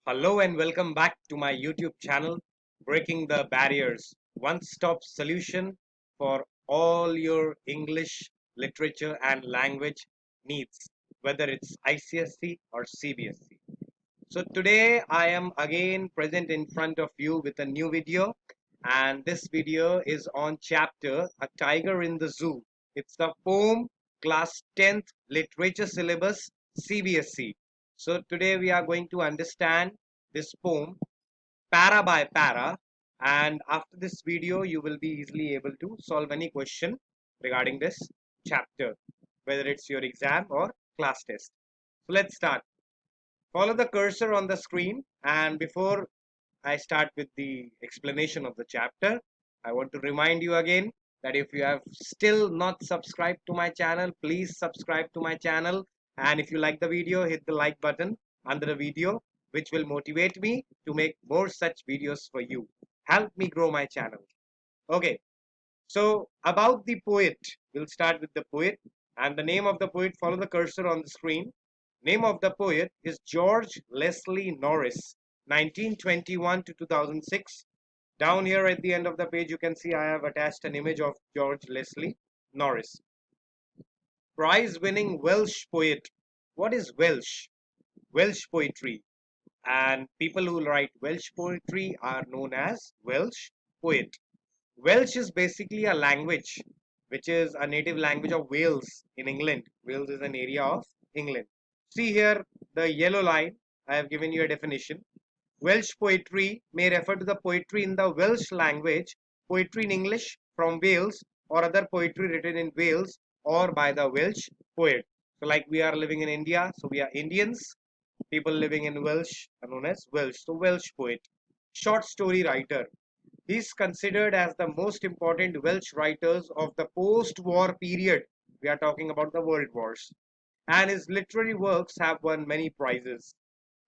Hello and welcome back to my YouTube channel, Breaking the Barriers, one-stop solution for all your English literature and language needs, whether it's ICSE or CBSE. So today I am again present in front of you with a new video, and this video is on chapter A Tiger in the Zoo. It's the poem class 10th literature syllabus CBSE. So today we are going to understand this poem para by para, and after this video you will be easily able to solve any question regarding this chapter, whether it's your exam or class test. So let's start. Follow the cursor on the screen, and before I start with the explanation of the chapter, I want to remind you again that if you have still not subscribed to my channel, please subscribe to my channel. And if you like the video, hit the like button under the video, which will motivate me to make more such videos for you. Help me grow my channel. Okay, so about the poet, we'll start with the poet. And the name of the poet, follow the cursor on the screen. Name of the poet is George Leslie Norris, 1921 to 2006. Down here at the end of the page, you can see I have attached an image of George Leslie Norris. Prize-winning Welsh poet. What is Welsh? Welsh poetry. And people who write Welsh poetry are known as Welsh poet. Welsh is basically a language which is a native language of Wales in England. Wales is an area of England. See here the yellow line. I have given you a definition. Welsh poetry may refer to the poetry in the Welsh language, poetry in English from Wales, or other poetry written in Wales or by the Welsh poet. So like we are living in India, so we are Indians. People living in Welsh are known as Welsh. So Welsh poet. Short story writer. He is considered as the most important Welsh writers of the post-war period. We are talking about the world wars. And his literary works have won many prizes.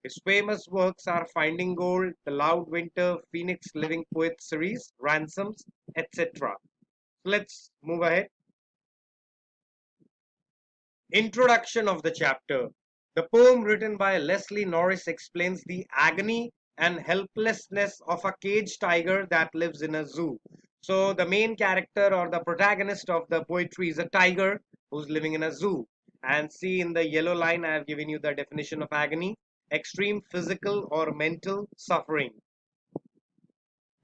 His famous works are Finding Gold, The Loud Winter, Phoenix Living Poets series, Ransoms, etc. Let's move ahead. Introduction of the chapter. The poem written by Leslie Norris explains the agony and helplessness of a caged tiger that lives in a zoo. So the main character or the protagonist of the poetry is a tiger who's living in a zoo. And see in the yellow line, I have given you the definition of agony: extreme physical or mental suffering.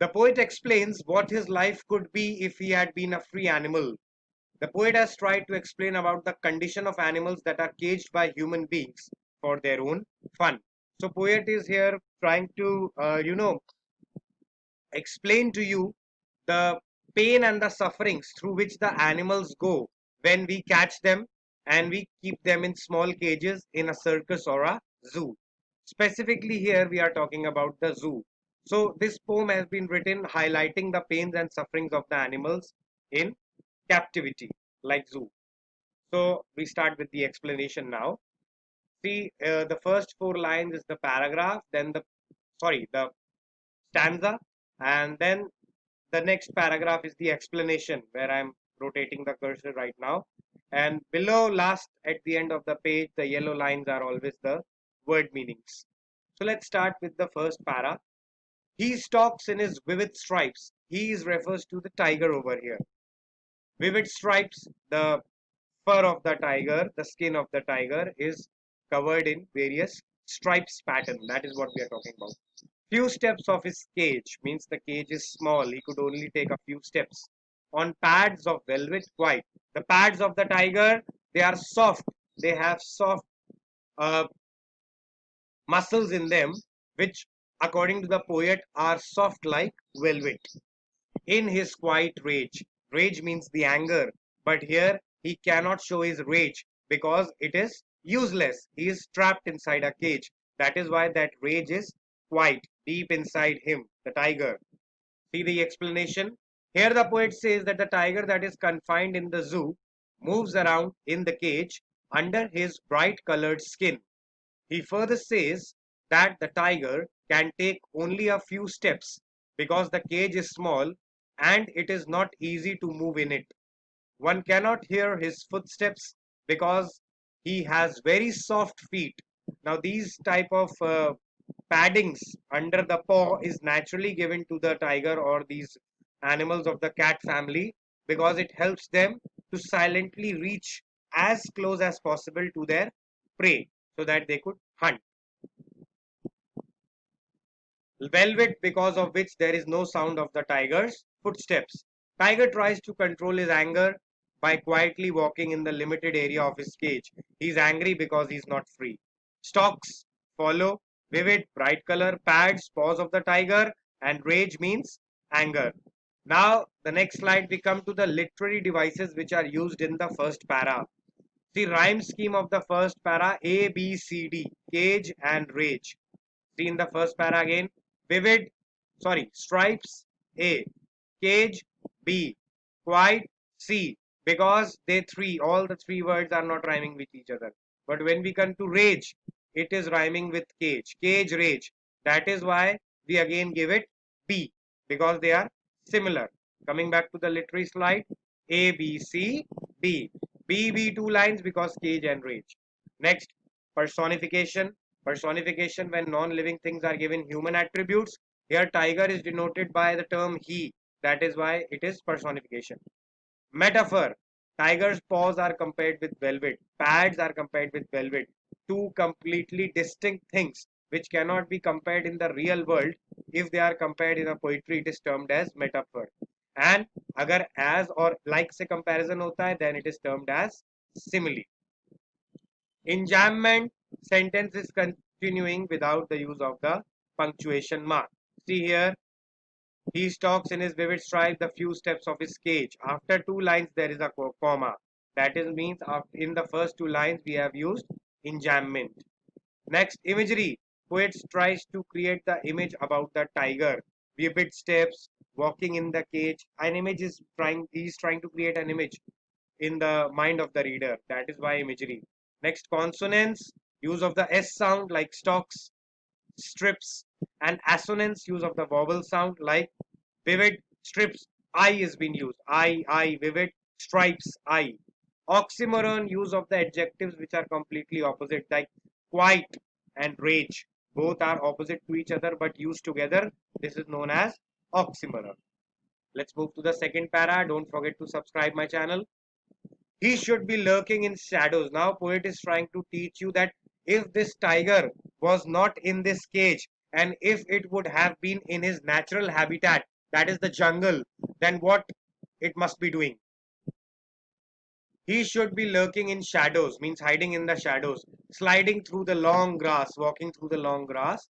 The poet explains what his life could be if he had been a free animal. The poet has tried to explain about the condition of animals that are caged by human beings for their own fun. So poet is here trying to, explain to you the pain and the sufferings through which the animals go when we catch them and we keep them in small cages in a circus or a zoo. Specifically here we are talking about the zoo. So this poem has been written highlighting the pains and sufferings of the animals in captivity like zoo. So we start with the explanation now. See, the first four lines is the paragraph, then the stanza, and then the next paragraph is the explanation where I'm rotating the cursor right now. And below last at the end of the page, the yellow lines are always the word meanings. So let's start with the first para. He stalks in his vivid stripes. He refers to the tiger over here. Vivid stripes, the fur of the tiger, the skin of the tiger is covered in various stripes pattern. That is what we are talking about. Few steps of his cage means the cage is small. He could only take a few steps. On pads of velvet white. The pads of the tiger, they are soft. They have soft uh, muscles in them, which according to the poet are soft like velvet. In his quiet rage. Rage means the anger, but here he cannot show his rage because it is useless. He is trapped inside a cage. That is why that rage is quiet, deep inside him, the tiger. See the explanation? Here the poet says that the tiger that is confined in the zoo moves around in the cage under his bright colored skin. He further says that the tiger can take only a few steps because the cage is small and it is not easy to move in it. One cannot hear his footsteps because he has very soft feet. Now these type of paddings under the paw is naturally given to the tiger or these animals of the cat family because it helps them to silently reach as close as possible to their prey so that they could hunt. Velvet, because of which there is no sound of the tiger's footsteps. Tiger tries to control his anger by quietly walking in the limited area of his cage. He is angry because he is not free. Stalks follow. Vivid, bright color, pads, paws of the tiger, and rage means anger. Now, the next slide, we come to the literary devices which are used in the first para. The rhyme scheme of the first para: A, B, C, D, cage and rage. See in the first para again, vivid, sorry, stripes, A, cage, B, quiet, C, because all the three words are not rhyming with each other. But when we come to rage, it is rhyming with cage, rage. That is why we again give it B, because they are similar. Coming back to the literary slide, A, B, C, B. B, two lines because cage and rage. Next, personification. Personification when non-living things are given human attributes. Here tiger is denoted by the term he. That is why it is personification. Metaphor. Tiger's paws are compared with velvet. Pads are compared with velvet. Two completely distinct things which cannot be compared in the real world. If they are compared in a poetry, it is termed as metaphor. And agar as or like se comparison hota hai, then it is termed as simile. Enjambment, sentence is continuing without the use of the punctuation mark. See here, he stalks in his vivid stripe the few steps of his cage. After two lines, there is a comma. That is means in the first two lines we have used enjambment. Next, imagery. Poet tries to create the image about the tiger. Vivid steps, walking in the cage. An image is he is trying to create an image in the mind of the reader. That is why imagery. Next, consonants, use of the S sound like stalks, strips, and assonance, use of the vowel sound like vivid, strips, I is being used. Vivid, stripes, I. Oxymoron, use of the adjectives which are completely opposite like quiet and rage. Both are opposite to each other but used together. This is known as oxymoron. Let's move to the second para. Don't forget to subscribe my channel. He should be lurking in shadows. Now poet is trying to teach you that if this tiger was not in this cage and if it would have been in his natural habitat, that is the jungle, then what it must be doing? He should be lurking in shadows, means hiding in the shadows, sliding through the long grass, walking through the long grass,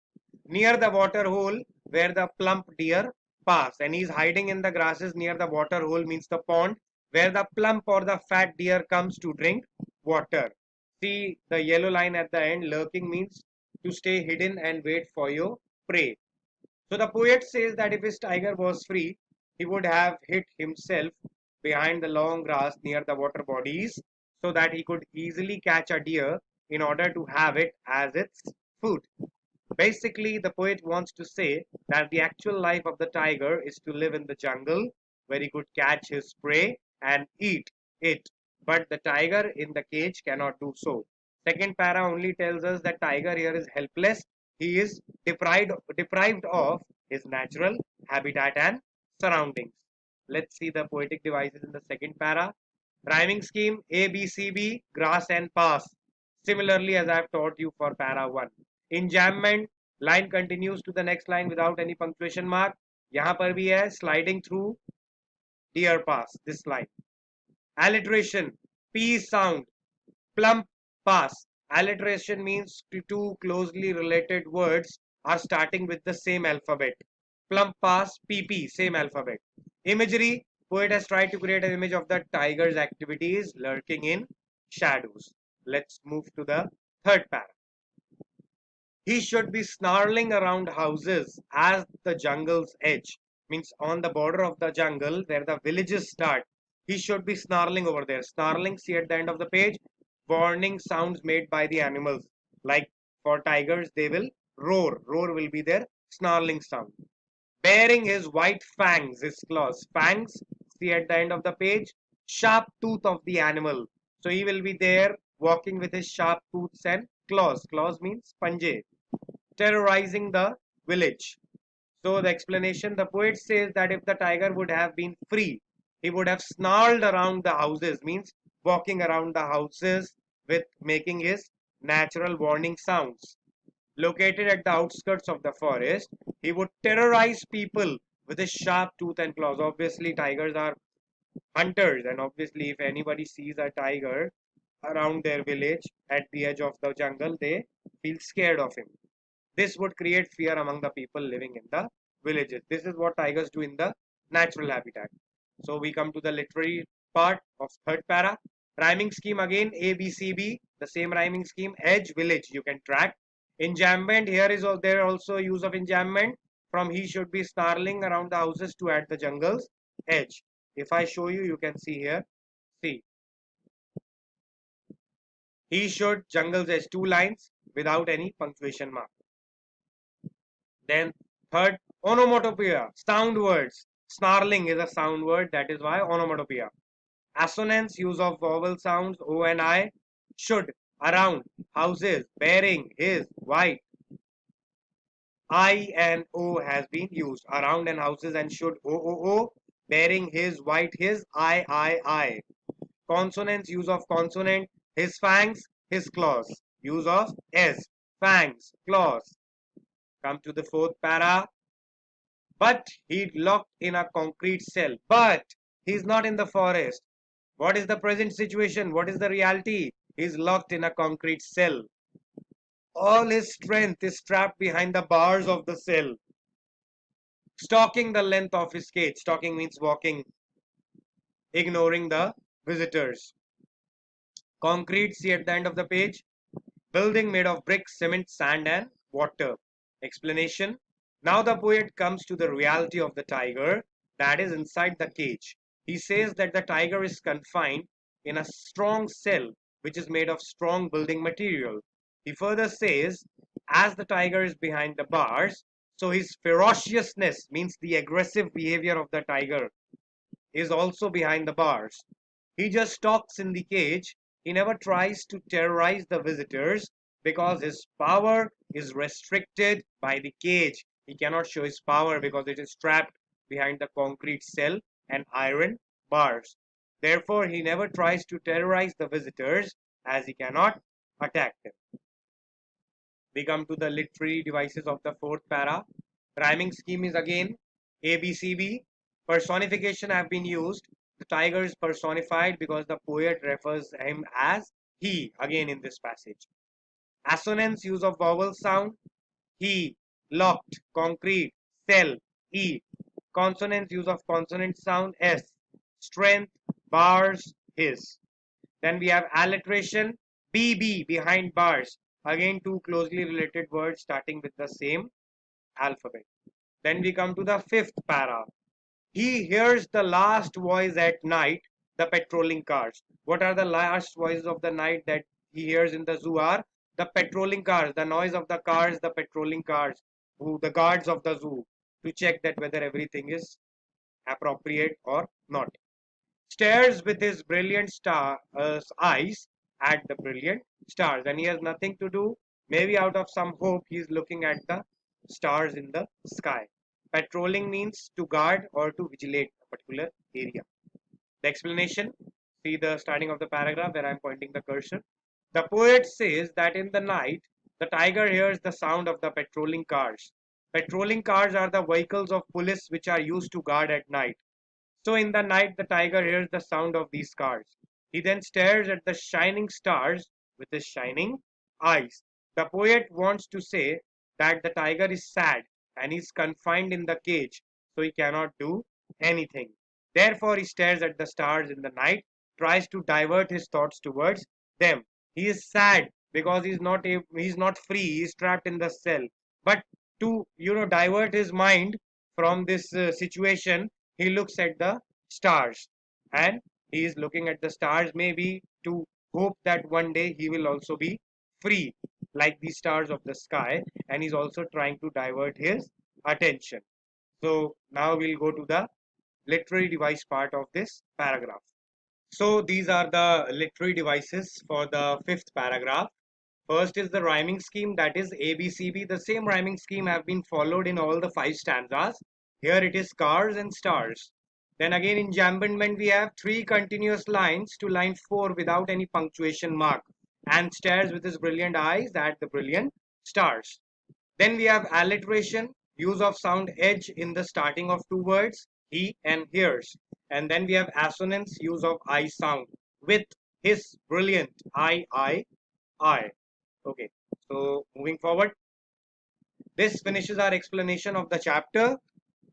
near the water hole where the plump deer pass. And he's hiding in the grasses near the water hole, means the pond, where the plump or the fat deer comes to drink water. See the yellow line at the end, lurking means to stay hidden and wait for your prey. So the poet says that if his tiger was free, he would have hid himself behind the long grass near the water bodies so that he could easily catch a deer in order to have it as its food. Basically, the poet wants to say that the actual life of the tiger is to live in the jungle where he could catch his prey and eat it. But the tiger in the cage cannot do so. Second para only tells us that tiger here is helpless. He is deprived of his natural habitat and surroundings. Let's see the poetic devices in the second para. Rhyming scheme A, B, C, B, grass and pass. Similarly, as I have taught you for para 1. Enjambment, line continues to the next line without any punctuation mark. यहाँ पर भी है sliding through deer pass, this line. Alliteration, P sound, plump pass. Alliteration means two closely related words are starting with the same alphabet. Plump pass, PP, same alphabet. Imagery, poet has tried to create an image of the tiger's activities lurking in shadows. Let's move to the third para. He should be snarling around houses as the jungle's edge, means on the border of the jungle where the villages start. He should be snarling over there. Snarling, see at the end of the page, warning sounds made by the animals. Like for tigers, they will roar. Roar will be their snarling sound. Bearing his white fangs, his claws. Fangs, see at the end of the page, sharp tooth of the animal. So he will be there walking with his sharp tooths and claws. Claws means panje. terrorizing the village. So the explanation, the poet says that if the tiger would have been free, he would have snarled around the houses, means walking around the houses with making his natural warning sounds. Located at the outskirts of the forest, he would terrorize people with his sharp tooth and claws. Obviously, tigers are hunters, and obviously, if anybody sees a tiger around their village at the edge of the jungle, they feel scared of him. This would create fear among the people living in the villages. This is what tigers do in the natural habitat. So we come to the literary part of third para. Rhyming scheme again, A, B, C, B, the same rhyming scheme. Edge, village, you can track. Enjambment, here is there also use of enjambment. From he should be snarling around the houses to at the jungles. Edge. If I show you, you can see here. See, he should jungles edge, two lines without any punctuation mark. Then third, onomatopoeia, sound words. Snarling is a sound word, that is why onomatopoeia. Assonance, use of vowel sounds, O and I. Should, around, houses, bearing, his, white. I and O has been used. Around and houses and should, O. Bearing, his, white, his, I. Consonants, use of consonant, his fangs, his claws. Use of s, fangs, claws. Come to the fourth para. But he locked in a concrete cell. But he's not in the forest. What is the present situation? What is the reality? He's locked in a concrete cell. All his strength is trapped behind the bars of the cell, stalking the length of his cage. Stalking means walking, ignoring the visitors. Concrete, see at the end of the page. Building made of bricks, cement, sand, and water. Explanation. Now the poet comes to the reality of the tiger that is inside the cage. He says that the tiger is confined in a strong cell which is made of strong building material. He further says, as the tiger is behind the bars, so his ferociousness, means the aggressive behavior of the tiger, is also behind the bars. He just stalks in the cage. He never tries to terrorize the visitors because his power is restricted by the cage. He cannot show his power because it is trapped behind the concrete cell and iron bars. Therefore, he never tries to terrorize the visitors as he cannot attack them. We come to the literary devices of the fourth para. Rhyming scheme is again ABCB. Personification have been used. The tiger is personified because the poet refers him as he again in this passage. Assonance, use of vowel sound. He, locked, concrete, cell, E. Consonants, use of consonant sound, S. Strength, bars, his. Then we have alliteration, BB, behind bars. Again, two closely related words starting with the same alphabet. Then we come to the fifth para. He hears the last voice at night, the patrolling cars. What are the last voices of the night that he hears in the zoo are? The patrolling cars, the noise of the cars, the patrolling cars, who the guards of the zoo, to check that whether everything is appropriate or not. Stares with his brilliant eyes at the brilliant stars, and he has nothing to do. Maybe out of some hope, he is looking at the stars in the sky. Patrolling means to guard or to vigilate a particular area. The explanation, see the starting of the paragraph where I am pointing the cursor. The poet says that in the night, the tiger hears the sound of the patrolling cars. Patrolling cars are the vehicles of police which are used to guard at night. So in the night, the tiger hears the sound of these cars. He then stares at the shining stars with his shining eyes. The poet wants to say that the tiger is sad and is confined in the cage, so he cannot do anything. Therefore, he stares at the stars in the night, tries to divert his thoughts towards them. He is sad because he's not free. He is trapped in the cell. But to divert his mind from this situation, he looks at the stars, and he is looking at the stars maybe to hope that one day he will also be free like the stars of the sky, and he's also trying to divert his attention. So now we'll go to the literary device part of this paragraph. So these are the literary devices for the fifth paragraph. First is the rhyming scheme, that is ABCB. The same rhyming scheme have been followed in all the 5 stanzas. Here it is cars and stars. Then again in jambonment we have 3 continuous lines to line 4 without any punctuation mark, and stares with his brilliant eyes at the brilliant stars. Then we have alliteration, use of sound edge in the starting of 2 words, he and hers. And then we have assonance, use of I sound with his brilliant I. Okay, so moving forward, this finishes our explanation of the chapter.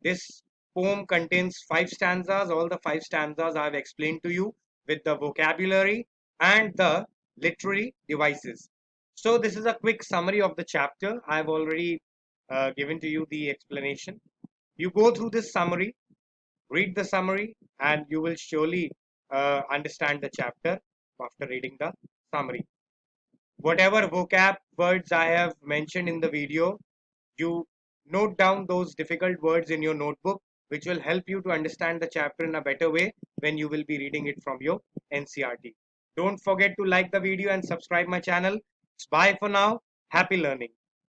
This poem contains 5 stanzas. All the 5 stanzas I have explained to you with the vocabulary and the literary devices. So this is a quick summary of the chapter. I have already given to you the explanation. You go through this summary, read the summary, and you will surely understand the chapter after reading the summary. Whatever vocab words I have mentioned in the video, you note down those difficult words in your notebook, which will help you to understand the chapter in a better way when you will be reading it from your NCERT. Don't forget to like the video and subscribe my channel. Bye for now. Happy learning.